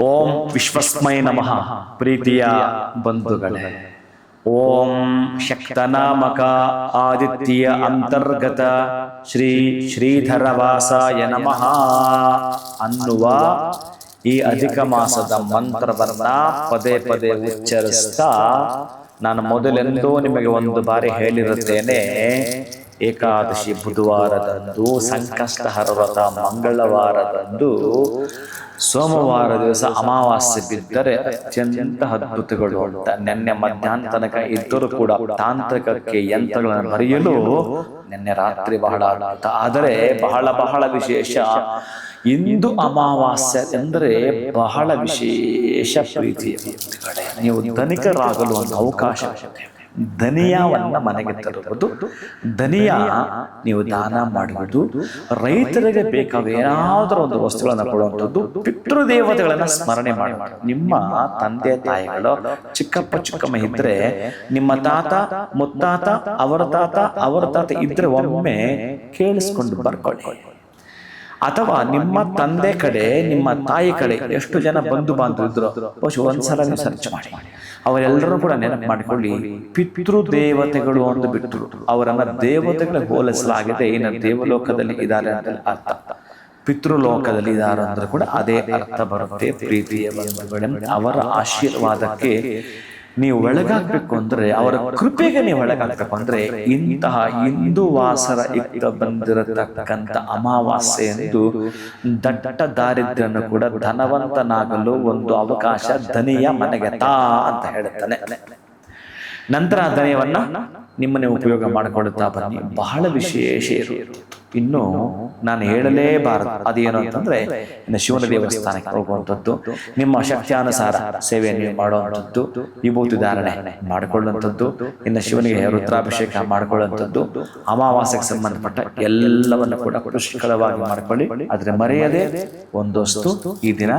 ಓಂ ವಿಶ್ವಸ್ಮೈ ನಮಃ. ಪ್ರೀತಿಯ ಬಂಧುಗಳೇ, ಓಂ ಶಕ್ತನಾಮಕ ಆದಿತ್ಯ ಅಂತರ್ಗತ ಶ್ರೀ ಶ್ರೀಧರವಾಸಾಯ ನಮಃ ಅನ್ನುವ ಈ ಅಧಿಕ ಮಾಸದ ಮಂತ್ರವನ್ನ ಪದೇ ಪದೇ ಉಚ್ಚರಿಸ್ತಾ ನಾನು ಮೊದಲೆಂದೂ ನಿಮಗೆ ಒಂದು ಬಾರಿ ಹೇಳಿರುತ್ತೇನೆ. ಏಕಾದಶಿ ಬುಧವಾರದಂದು, ಸಂಕಷ್ಟಹರ ವ್ರತ ಮಂಗಳವಾರದಂದು, ಸೋಮವಾರ ದಿವಸ ಅಮಾವಾಸ್ಯೆ ಬಿದ್ದರೆ ಅತ್ಯಂತ ಅದ್ಭುತಗಳು ಅಂತ. ನಿನ್ನೆ ಮಧ್ಯಾಹ್ನ ತನಕ ಇದ್ದರೂ ಕೂಡ ತಾಂತ್ರಿಕಕ್ಕೆ ಯಂತ್ರಗಳನ್ನು ಬರೆಯಲು ನಿನ್ನೆ ರಾತ್ರಿ ಬಹಳ ಅದ್ಭುತ. ಆದರೆ ಬಹಳ ವಿಶೇಷ, ಇಂದು ಅಮಾವಾಸ್ಯೆ ಎಂದರೆ ಬಹಳ ವಿಶೇಷ ಪ್ರೀತಿಯ ಕಡೆ ನೀವು ಧನಿಕರಾಗಲು ಒಂದು ಅವಕಾಶ. ಧನಿಯಾವನ್ನ ಮನೆಗೆ ತರುವುದು, ಧನಿಯಾ ನೀವು ದಾನ ಮಾಡುವುದು, ರೈತರಿಗೆ ಬೇಕಾದ ಏನಾದರೂ ಒಂದು ವಸ್ತುಗಳನ್ನು ಕೊಡುವಂಥದ್ದು, ಪಿತೃದೇವತೆಗಳನ್ನ ಸ್ಮರಣೆ ಮಾಡುವುದು. ನಿಮ್ಮ ತಂದೆ ತಾಯಿಗಳು ಚಿಕ್ಕಪ್ಪ ಚಿಕ್ಕಮ್ಮ ಇದ್ರೆ, ನಿಮ್ಮ ತಾತ ಮುತ್ತಾತ ಅವರ ತಾತ ಇದ್ರೆ ಒಮ್ಮೆ ಕೇಳಿಸ್ಕೊಂಡು ಬರ್ಕೊಳ್ಳಿ. ಅಥವಾ ನಿಮ್ಮ ತಂದೆ ಕಡೆ ನಿಮ್ಮ ತಾಯಿ ಕಡೆ ಎಷ್ಟು ಜನ ಬಂಧು ಬಾಂಧವರು ಇದ್ರು ಒಂದ್ಸಲ ನೀವು ಸರ್ಚ್ ಮಾಡಿ. ಅವರೆಲ್ಲರೂ ಕೂಡ ನೆನಪು ಮಾಡಿಕೊಳ್ಳಿ. ಪಿತೃದೇವತೆಗಳು ಒಂದು ಬಿಟ್ಟರು, ಅವರನ್ನ ದೇವತೆಗಳಿಗೆ ಹೋಲಿಸಲಾಗಿದೆ. ಇನ್ನು ದೇವಲೋಕದಲ್ಲಿ ಇದ್ದಾರೆ ಅಂತ ಅರ್ಥ, ಪಿತೃಲೋಕದಲ್ಲಿ ಇದ್ದಾರೆ ಅಂದ್ರೆ ಕೂಡ ಅದೇ ಅರ್ಥ ಬರುತ್ತೆ. ಪ್ರೀತಿಯ ಬಂಧುಗಳೇ, ಅವರ ಆಶೀರ್ವಾದಕ್ಕೆ ನೀವು ಒಳಗಾಗಬೇಕು ಅಂದ್ರೆ, ಅವರ ಕೃಪೆಗೆ ನೀವು ಒಳಗಾಗಬೇಕು ಅಂದ್ರೆ, ಇಂತಹ ಹಿಂದೂ ವಾಸರ ಇಕ್ಕ ಬಂದಿರತಕ್ಕಂಥ ಅಮಾವಾಸ್ಯೆ ಎಂದು ದಟ್ಟ ದಾರಿದ್ರ್ಯನು ಕೂಡ ಧನವಂತನಾಗಲು ಒಂದು ಅವಕಾಶ ಧನಿಯ ಮನೆಗೆ ತಾ ಅಂತ ಹೇಳುತ್ತಾನೆ. ನಂತರ ಆ ಧನಿಯವನ್ನ ನಿಮ್ಮನ್ನೇ ಉಪಯೋಗ ಮಾಡಿಕೊಳ್ಳುತ್ತಾ ಬನ್ನಿ. ಬಹಳ ವಿಶೇಷ ಇರುವುದು. ಇನ್ನು ನಾನು ಹೇಳಲೇಬಾರದು, ಅದೇನು ಅಂತಂದ್ರೆ ಇನ್ನು ಶಿವನ ದೇವಸ್ಥಾನಕ್ಕೆ ಹೋಗುವಂಥದ್ದು, ನಿಮ್ಮ ಶಕ್ತಿಯಾನುಸಾರ ಸೇವೆ ನೀವು ಮಾಡುವಂಥದ್ದು, ವಿಭೂತಿ ಧಾರಣೆ ಮಾಡಿಕೊಳ್ಳುವಂಥದ್ದು, ಇನ್ನು ಶಿವನಿಗೆ ರುದ್ರಾಭಿಷೇಕ ಮಾಡಿಕೊಳ್ಳುವಂಥದ್ದು, ಅಮಾವಾಸ್ಯೆಗೆ ಸಂಬಂಧಪಟ್ಟ ಎಲ್ಲವನ್ನು ಕೂಡ ಪುಷ್ಕಳವಾಗಿ ಮಾಡಿಕೊಳ್ಳಿ. ಆದ್ರೆ ಮರೆಯದೆ ಒಂದಷ್ಟು ಈ ದಿನ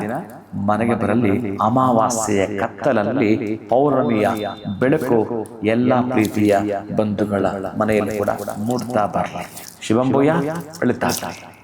ಮನೆಗೆ ಬರಲಿ. ಅಮಾವಾಸ್ಯೆಯ ಕತ್ತಲಲ್ಲಿ ಪೌರ್ಣಮಿಯ ಬೆಳಕು ಎಲ್ಲ ಪ್ರೀತಿಯ ಬಂಧುಗಳ ಮನೆಯಲ್ಲಿ ಕೂಡ ಮೂಡ್ತಾ ಬರಲಿ. ಶಿವಂಭೂಯ, ಒಳಿತಾಗಲಿ.